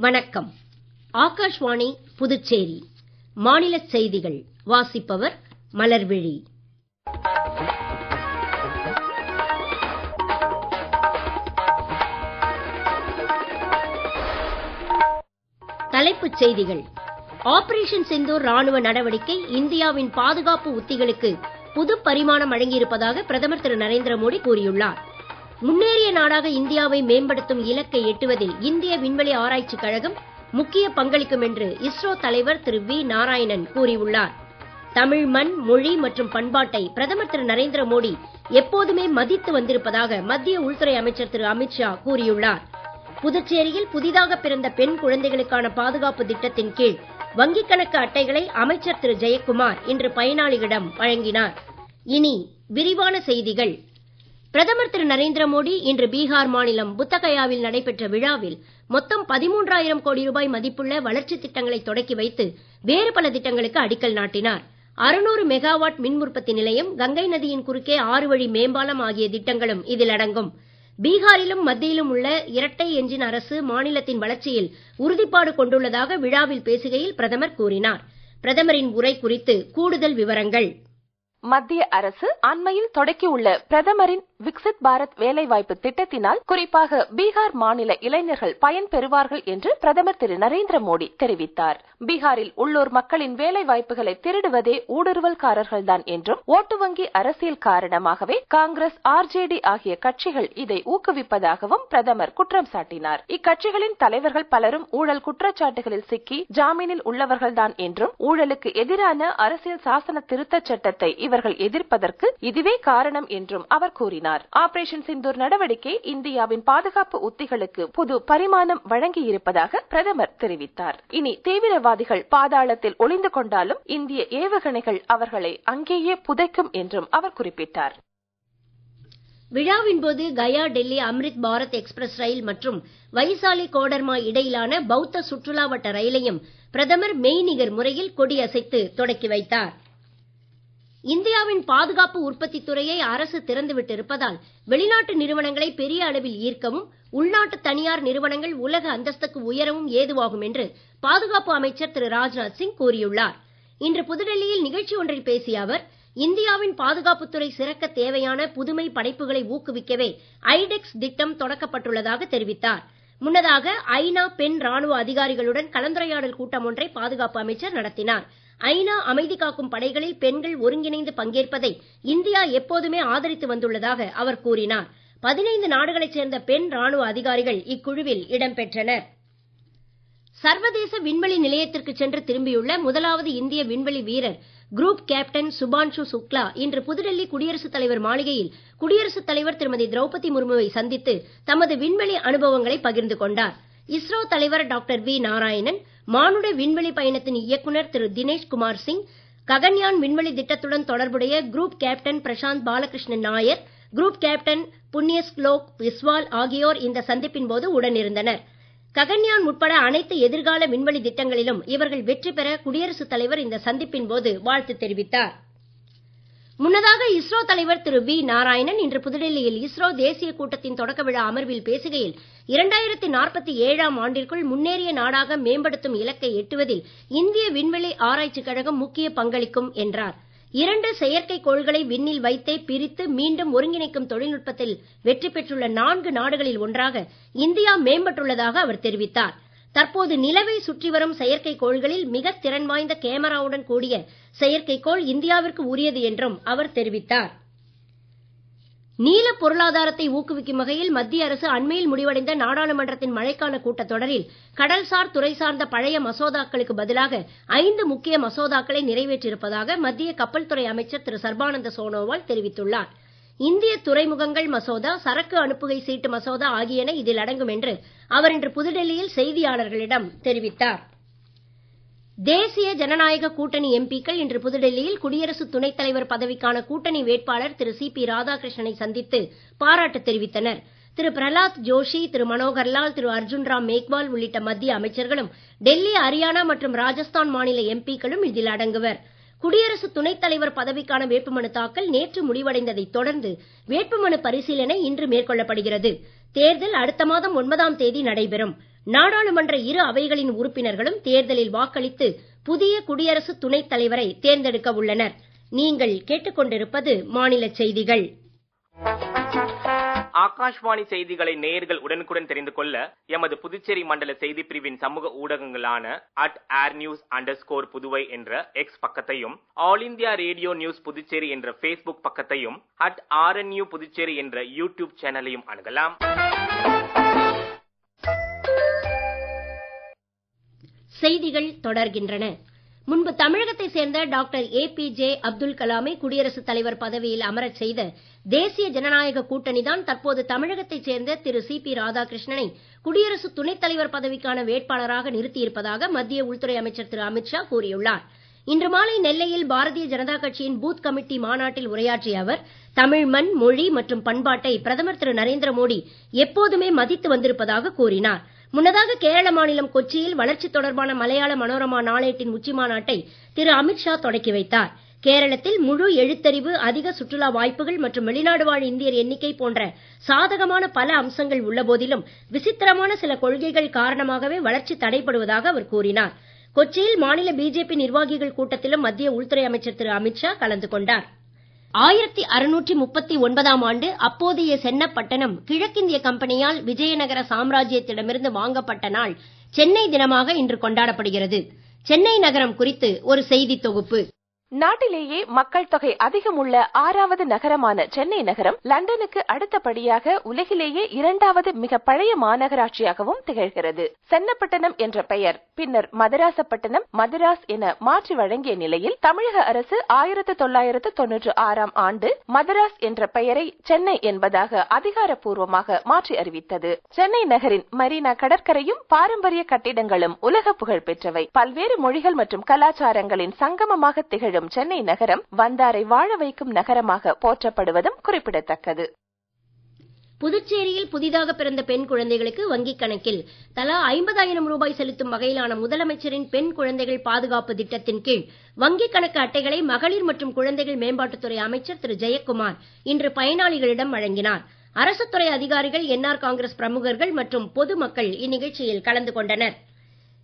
வணக்கம். ஆகாஷ்வாணி புதுச்சேரி மாநில செய்திகள் வாசிப்பவர் மலர்விழி. தலைப்புச் செய்திகள். ஆபரேஷன் சிந்தூர் ராணுவ நடவடிக்கை இந்தியாவின் பாதுகாப்பு உத்திகளுக்கு புது பரிமாணம் வழங்கியிருப்பதாக பிரதமர் திரு நரேந்திர மோடி கூறியுள்ளார். முன்னேறிய நாடாக இந்தியாவை மேம்படுத்தும் இலக்கை எட்டுவதில் இந்திய விண்வெளி ஆராய்ச்சிக் கழகம் முக்கிய பங்களிக்கும் என்று இஸ்ரோ தலைவர் திரு வி நாராயணன் கூறியுள்ளார். தமிழ் மண், மொழி மற்றும் பண்பாட்டை பிரதமர் திரு நரேந்திர மோடி எப்போதுமே மதித்து வந்திருப்பதாக மத்திய உள்துறை அமைச்சர் திரு அமித்ஷா கூறியுள்ளார். புதுச்சேரியில் புதிதாக பிறந்த பெண் குழந்தைகளுக்கான பாதுகாப்பு திட்டத்தின் கீழ் வங்கிக் கணக்கு அட்டைகளை அமைச்சர் திரு ஜெயக்குமார் இன்று பயனாளிகளிடம் வழங்கினார். இனி விரிவான செய்திகள். பிரதமர் திரு நரேந்திர மோடி இன்று பீகார் மாநிலம் புத்தகயாவில் நடைபெற்ற விழாவில் மொத்தம் 13,000 கோடி ரூபாய் மதிப்புள்ள வளர்ச்சித் திட்டங்களை தொடக்கி வைத்து வேறு பல திட்டங்களுக்கு அடிக்கல் நாட்டினார். 600 மெகாவாட் மின் உற்பத்தி நிலையம், கங்கை நதியின் குறுக்கே 6 வழி மேம்பாலம் ஆகிய திட்டங்களும் இதில் அடங்கும். பீகாரிலும் மத்தியிலும் உள்ள இரட்டை எஞ்சின் அரசு மாநிலத்தின் வளர்ச்சியில் உறுதிப்பாடு கொண்டுள்ளதாக விழாவில் பேசுகையில் பிரதமர் கூறினார். பிரதமரின் உரை குறித்து கூடுதல் விவரங்கள். மத்திய அரசு அண்மையில் தொடக்கியுள்ள பிரதமரின் விக்சித் பாரத் வேலைவாய்ப்பு திட்டத்தினால் குறிப்பாக பீகார் மாநில இளைஞர்கள் பயன் பெறுவார்கள் என்று பிரதமர் திரு நரேந்திர மோடி தெரிவித்தார். பீகாரில் உள்ளூர் மக்களின் வேலை வாய்ப்புகளை திருடுவதே ஊடுருவல்காரர்கள்தான் என்றும், ஓட்டு வங்கி அரசியல் காரணமாகவே காங்கிரஸ், ஆர்ஜேடி ஆகிய கட்சிகள் இதை ஊக்குவிப்பதாகவும் பிரதமர் குற்றம் சாட்டினார். இக்கட்சிகளின் தலைவர்கள் பலரும் ஊழல் குற்றச்சாட்டுகளில் சிக்கி ஜாமீனில் உள்ளவர்கள்தான் என்றும், ஊழலுக்கு எதிரான அரசியல் சாசன திருத்தச் சட்டத்தை இவர்கள் எதிர்ப்பதற்கு இதுவே காரணம் என்றும் அவர் கூறினார். ஆபரேஷன் சிந்தூர் நடவடிக்கை இந்தியாவின் பாதுகாப்பு உத்திகளுக்கு புது பரிமாணம் வழங்கியிருப்பதாக பிரதமர் தெரிவித்தார். இனி தீவிரவாதிகள் பாதாளத்தில் ஒளிந்து கொண்டாலும் இந்திய ஏவுகணைகள் அவர்களை அங்கேயே புதைக்கும் என்றும் அவர் குறிப்பிட்டார். விழாவின் போது கயா டெல்லி அம்ரித் பாரத் எக்ஸ்பிரஸ் ரயில் மற்றும் வைசாலி கோடர்மா இடையிலான பௌத்த சுற்றுலா வட்ட ரயிலையும் பிரதமர் மெய்நிகர் முறையில் கொடியசைத்து தொடக்கி வைத்தார். இந்தியாவின் பாதுகாப்பு உற்பத்தி துறையை அரசு திறந்துவிட்டு இருப்பதால் வெளிநாட்டு நிறுவனங்களை பெரிய அளவில் ஈர்க்கவும், உள்நாட்டு தனியார் நிறுவனங்கள் உலக அந்தஸ்துக்கு உயரவும் ஏதுவாகும் என்று பாதுகாப்பு அமைச்சர் திரு ராஜ்நாத் சிங் கூறியுள்ளார். இன்று புதுடெல்லியில் நிகழ்ச்சி ஒன்றில் பேசிய அவர், இந்தியாவின் பாதுகாப்புத்துறை சிறக்க தேவையான புதுமை படைப்புகளை ஊக்குவிக்கவே ஐடெக்ஸ் திட்டம் தொடக்கப்பட்டுள்ளதாக தெரிவித்தார். முன்னதாக ஐநா பெண் ராணுவ அதிகாரிகளுடன் கலந்துரையாடல் கூட்டம் ஒன்றை பாதுகாப்பு அமைச்சர் நடத்தினார். ஐநா அமைதி காக்கும் படைகளில் பெண்கள் ஒருங்கிணைந்து பங்கேற்பதை இந்தியா எப்போதுமே ஆதரித்து வந்துள்ளதாக அவர் கூறினார். 15 நாடுகளைச் சேர்ந்த பெண் ராணுவ அதிகாரிகள் இக்குழுவில் இடம்பெற்றனர். சர்வதேச விண்வெளி நிலையத்திற்கு சென்று திரும்பியுள்ள முதலாவது இந்திய விண்வெளி வீரர் குரூப் கேப்டன் சுபான்ஷு சுக்லா இன்று புதுடெல்லி குடியரசுத் தலைவர் மாளிகையில் குடியரசுத் தலைவர் திருமதி திரௌபதி முர்முவை சந்தித்து தமது விண்வெளி அனுபவங்களை பகிர்ந்து கொண்டார். இஸ்ரோ தலைவர் டாக்டர் வி நாராயணன், மானுட விண்வெளி பயணத்தின் இயக்குனர் திரு தினேஷ் குமார் சிங், ககன்யான் விண்வெளி திட்டத்துடன் தொடர்புடைய group captain Prashanth Balakrishnan Nair, group captain Punyaslok Biswal ஆகியோர் இந்த சந்திப்பின் போது உடனிருந்தனர். ககன்யான் உட்பட அனைத்து எதிர்கால விண்வெளி திட்டங்களிலும் இவர்கள் வெற்றி பெற குடியரசுத் தலைவர் இந்த சந்திப்பின் போது வாழ்த்து தெரிவித்தார். முன்னதாக இஸ்ரோ தலைவர் திரு வி நாராயணன் இன்று புதுடெல்லியில் இஸ்ரோ தேசிய கூட்டத்தின் தொடக்க விழா அமர்வில் பேசுகையில், 2047ஆம் ஆண்டிற்குள் முன்னேறிய நாடாக மேம்படுத்தும் இலக்கை எட்டுவதில் இந்திய விண்வெளி ஆராய்ச்சிக் கழகம் முக்கிய பங்களிக்கும் என்றார். 2 செயற்கைக்கோள்களை விண்ணில் வைத்தே பிரித்து மீண்டும் ஒருங்கிணைக்கும் தொழில்நுட்பத்தில் வெற்றி பெற்றுள்ள 4 நாடுகளில் ஒன்றாக இந்தியா மேம்பட்டுள்ளதாக அவர் தெரிவித்தார். தற்போது நிலவை சுற்றி வரும் செயற்கைக்கோள்களில் மிக திறன் வாய்ந்த கேமராவுடன் கூடிய செயற்கைக்கோள் இந்தியாவிற்கு உரியது என்றும் அவர் தெரிவித்தார். நீல பொருளாதாரத்தை ஊக்குவிக்கும் வகையில் மத்திய அரசு அண்மையில் முடிவடைந்த நாடாளுமன்றத்தின் மழைக்கால கூட்டத்தொடரில் கடல்சார் துறை சார்ந்த பழைய மசோதாக்களுக்கு பதிலாக 5 முக்கிய மசோதாக்களை நிறைவேற்றியிருப்பதாக மத்திய கப்பல் துறை அமைச்சர் திரு சர்பானந்த சோனோவால் தெரிவித்துள்ளார். இந்திய துறைமுகங்கள் மசோதா, சரக்கு அனுப்புகை சீட்டு மசோதா ஆகியன இதில் அடங்கும் என்று அவர் இன்று புதுடெல்லியில் செய்தியாளர்களிடம் தெரிவித்தார். தேசிய ஜனநாயக கூட்டணி எம்பிக்கள் இன்று புதுடெல்லியில் குடியரசு துணைத் தலைவர் பதவிக்கான கூட்டணி வேட்பாளர் திரு சி.பி. ராதாகிருஷ்ணனை சந்தித்து பாராட்டு தெரிவித்தனர். திரு பிரஹலாத் ஜோஷி, திரு மனோகர்லால், திரு அர்ஜுன் ராம் மேக்வால் உள்ளிட்ட மத்திய அமைச்சர்களும் டெல்லி, ஹரியானா மற்றும் ராஜஸ்தான் மாநில எம்பிக்களும் இதில் அடங்குவர். குடியரசு துணைத் தலைவர் பதவிக்கான வேட்புமனு தாக்கல் நேற்று முடிவடைந்ததை தொடர்ந்து வேட்புமனு பரிசீலனை இன்று மேற்கொள்ளப்படுகிறது. தேர்தல் அடுத்த மாதம் 9ஆம் தேதி நடைபெறும். நாடாளுமன்ற இரு அவைகளின் உறுப்பினர்களும் தேர்தலில் வாக்களித்து புதிய குடியரசு துணைத் தலைவரை தேர்ந்தெடுக்க உள்ளனர். நீங்கள் கேட்டுக்கொண்டிருப்பது மாநில செய்திகள். ஆகாஷ்வாணி செய்திகளை நேயர்கள் உடனுக்குடன் தெரிந்து கொள்ள எமது புதுச்சேரி மண்டல செய்தி பிரிவின் சமூக ஊடகங்களான @airnews_புதுவை என்ற எக்ஸ் பக்கத்தையும், all India radio news Puducherry என்ற Facebook பக்கத்தையும், @RNU புதுச்சேரி என்ற யூடியூப் சேனலையும் அணுகலாம். செய்திகள் தொடர்கின்றன. முன்பு தமிழகத்தை சேர்ந்த டாக்டர் APJ அப்துல் கலாமை குடியரசுத் தலைவர் பதவியில் அமரச் செய்த தேசிய ஜனநாயக கூட்டணிதான் தற்போது தமிழகத்தைச் சேர்ந்த திரு CP ராதாகிருஷ்ணனை குடியரசு துணைத் தலைவர் பதவிக்கான வேட்பாளராக நிறுத்தியிருப்பதாக மத்திய உள்துறை அமைச்சர் திரு அமித்ஷா கூறியுள்ளார். இன்று மாலை நெல்லையில் பாரதிய ஜனதா கட்சியின் பூத் கமிட்டி மாநாட்டில் உரையாற்றிய அவர், தமிழ் மண், மொழி மற்றும் பண்பாட்டை பிரதமர் திரு நரேந்திர மோடி எப்போதுமே மதித்து வந்திருப்பதாக கூறினார். முன்னதாக கேரள மாநிலம் கொச்சியில் வளர்ச்சி தொடர்பான மலையாள மனோரமா நாளேட்டின் உச்சி மாநாட்டை திரு அமித்ஷா தொடக்கி வைத்தார். கேரளத்தில் முழு எழுத்தறிவு, அதிக சுற்றுலா வாய்ப்புகள் மற்றும் வெளிநாடு வாழ் இந்தியர் எண்ணிக்கை போன்ற சாதகமான பல அம்சங்கள் உள்ள போதிலும் விசித்திரமான சில கொள்கைகள் காரணமாகவே வளர்ச்சி தடைபடுவதாக அவர் கூறினார். கொச்சியில் மாநில பிஜேபி நிர்வாகிகள் கூட்டத்திலும் மத்திய உள்துறை அமைச்சர் திரு அமித்ஷா கலந்து கொண்டார். 1639ஆம் ஆண்டு அப்போதைய சென்னப்பட்டணம் கிழக்கிந்திய கம்பெனியால் விஜயநகர சாம்ராஜ்யத்திடமிருந்து வாங்கப்பட்ட நாள் சென்னை தினமாக இன்று கொண்டாடப்படுகிறது. சென்னை நகரம் குறித்து ஒரு செய்தி தொகுப்பு. நாட்டிலேயே மக்கள் தொகை அதிகமுள்ள 6வது நகரமான சென்னை நகரம் லண்டனுக்கு அடுத்தபடியாக உலகிலேயே 2வது மிக பழைய மாநகராட்சியாகவும் திகழ்கிறது. சென்னப்பட்டணம் என்ற பெயர் பின்னர் மதராசப்பட்டணம், மதராஸ் என மாற்றி வழங்கிய நிலையில் தமிழக அரசு 1996ஆம் ஆண்டு மதராஸ் என்ற பெயரை சென்னை என்பதாக அதிகாரப்பூர்வமாக மாற்றி அறிவித்தது. சென்னை நகரின் மரீனா கடற்கரையும் பாரம்பரிய கட்டிடங்களும் உலக புகழ் பெற்றவை. பல்வேறு மொழிகள் மற்றும் கலாச்சாரங்களின் சங்கமமாக திகழும் சென்னை நகரம் வந்தாரை வாழ வைக்கும் நகரமாக போற்றப்படுவதும் குறிப்பிடத்தக்கது. புதுச்சேரியில் புதிதாக பிறந்த பெண் குழந்தைகளுக்கு வங்கிக் கணக்கில் தலா 50,000 ரூபாய் செலுத்தும் வகையிலான முதலமைச்சரின் பெண் குழந்தைகள் பாதுகாப்பு திட்டத்தின் கீழ் வங்கிக் கணக்கு அட்டைகளை மகளிர் மற்றும் குழந்தைகள் மேம்பாட்டுத்துறை அமைச்சர் திரு ஜெயக்குமார் இன்று பயனாளிகளிடம் வழங்கினார். அரசுத்துறை அதிகாரிகள், என்ஆர் காங்கிரஸ் பிரமுகர்கள் மற்றும் பொதுமக்கள் இந்நிகழ்ச்சியில் கலந்து கொண்டனர்.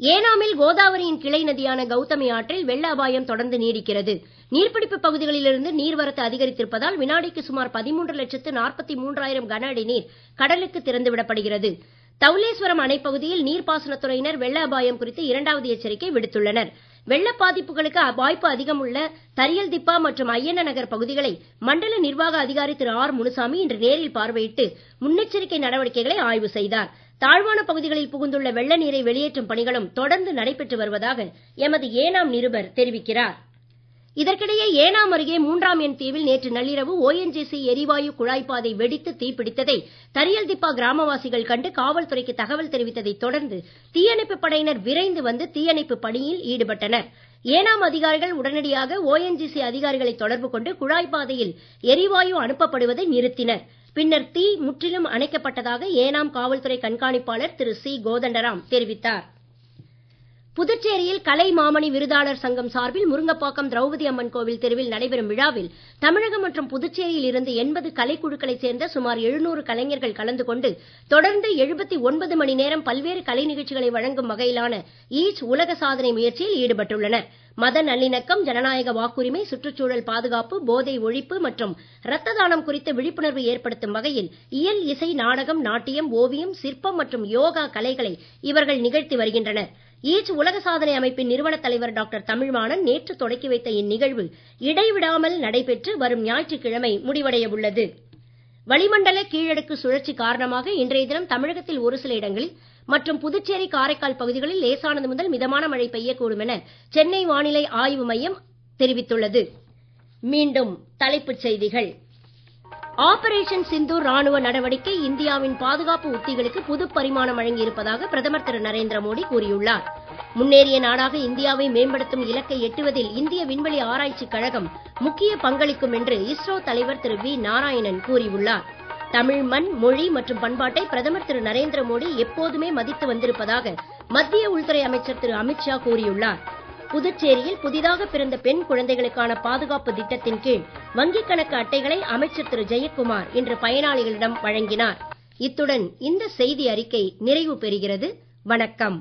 ஏனாமில் கோதாவரியின் கிளை நதியான கௌதமி ஆற்றில் வெள்ள அபாயம் தொடர்ந்து நீடிக்கிறது. நீர்பிடிப்பு பகுதிகளிலிருந்து நீர்வரத்து அதிகரித்திருப்பதால் வினாடிக்கு சுமார் 13,43,000 கன அடி நீர் கடலுக்கு திறந்துவிடப்படுகிறது. தவுலேஸ்வரம் அணை பகுதியில் நீர்ப்பாசனத்துறையினர் வெள்ள அபாயம் குறித்து 2வது எச்சரிக்கை விடுத்துள்ளனர். வெள்ள பாதிப்புகளுக்கு வாய்ப்பு அதிகம் உள்ள தரியல்திப்பா மற்றும் ஐயன நகர் பகுதிகளை மண்டல நிர்வாக அதிகாரி திரு ஆர் முனுசாமி இன்று நேரில் பார்வையிட்டு முன்னெச்சரிக்கை நடவடிக்கைகளை ஆய்வு செய்தார். தாழ்வான பகுதிகளில் புகுந்துள்ள வெள்ள நீரை வெளியேற்றும் பணிகளும் தொடர்ந்து நடைபெற்று வருவதாக எமது ஏனாம் நிருபர் தெரிவிக்கிறார். இதற்கிடையே ஏனாம் அருகே 3ஆம் எண் தீவில் நேற்று நள்ளிரவு ONGC எரிவாயு குழாய்ப்பாதை வெடித்து தீப்பிடித்ததை தரியல்திப்பா கிராமவாசிகள் கண்டு காவல்துறைக்கு தகவல் தெரிவித்ததை தொடர்ந்து தீயணைப்பு படையினர் விரைந்து வந்து தீயணைப்பு பணியில் ஈடுபட்டனர். ஏனாம் அதிகாரிகள் உடனடியாக ONGC அதிகாரிகளை தொடர்பு கொண்டு குழாய்ப்பாதையில் எரிவாயு அனுப்பப்படுவதை நிறுத்தினர். பின்னர் தீ முற்றிலும் அணைக்கப்பட்டதாக ஏனாம் காவல்துறை கண்காணிப்பாளர் திரு சி கோதண்டராம் தெரிவித்தார். புதுச்சேரியில் கலை மாமணி விருதாளர் சங்கம் சார்பில் முருங்கப்பாக்கம் திரௌபதி அம்மன் கோவில் தெருவில் நடைபெறும் விழாவில் தமிழகம் மற்றும் புதுச்சேரியில் இருந்து 80 கலைக்குழுக்களைச் சேர்ந்த சுமார் 700 கலைஞர்கள் கலந்து கொண்டு தொடர்ந்து 79 மணி நேரம் பல்வேறு கலை நிகழ்ச்சிகளை வழங்கும் வகையிலான ஈச் உலக சாதனை முயற்சியில் ஈடுபட்டுள்ளனர். மத நல்லிணக்கம், ஜனநாயக வாக்குரிமை, சுற்றுச்சூழல் பாதுகாப்பு, போதை ஒழிப்பு மற்றும் இரத்த தானம் குறித்த விழிப்புணர்வு ஏற்படுத்தும் வகையில் இயல், இசை, நாடகம், நாட்டியம், ஓவியம், சிற்பம் மற்றும் யோகா கலைகளை இவர்கள் நிகழ்த்தி வருகின்றனர். ஈச் உலக சாதனை அமைப்பின் நிறுவன தலைவர் டாக்டர் தமிழ்வாணன் நேற்று தொடக்கி வைத்த இந்நிகழ்வு இடைவிடாமல் நடைபெற்று வரும் ஞாயிற்றுக்கிழமை முடிவடைய உள்ளது. வளிமண்டல கீழடுக்கு சுழற்சி காரணமாக இன்றைய தினம் தமிழகத்தில் ஒரு சில இடங்களில் மற்றும் புதுச்சேரி, காரைக்கால் பகுதிகளில் லேசானது முதல் மிதமான மழை பெய்யக்கூடும் என சென்னை வானிலை ஆய்வு மையம் தெரிவித்துள்ளது. மீண்டும் தலைப்புச் செய்திகள். ஆபரேஷன் சிந்தூர் ராணுவ நடவடிக்கை இந்தியாவின் பாதுகாப்பு உத்திகளுக்கு புது பரிமாணம் வழங்கியிருப்பதாக பிரதமர் திரு நரேந்திர மோடி கூறியுள்ளார். முன்னேறிய நாடாக இந்தியாவை மேம்படுத்தும் இலக்கை எட்டுவதில் இந்திய விண்வெளி ஆராய்ச்சிக் கழகம் முக்கிய பங்களிக்கும் என்று இஸ்ரோ தலைவர் திரு வி நாராயணன் கூறியுள்ளார். தமிழ் மண், மொழி மற்றும் பண்பாட்டை பிரதமர் திரு நரேந்திர மோடி எப்போதுமே மதித்து வந்திருப்பதாக மத்திய உள்துறை அமைச்சர் திரு அமித்ஷா கூறியுள்ளார். புதுச்சேரியில் புதிதாக பிறந்த பெண் குழந்தைகளுக்கான பாதுகாப்பு திட்டத்தின் கீழ் வங்கிக் கணக்கு அட்டைகளை அமைச்சர் திரு ஜெயக்குமார் இன்று பயனாளிகளிடம் வழங்கினார். இத்துடன் இந்த செய்தி அறிக்கை நிறைவு பெறுகிறது. வணக்கம்.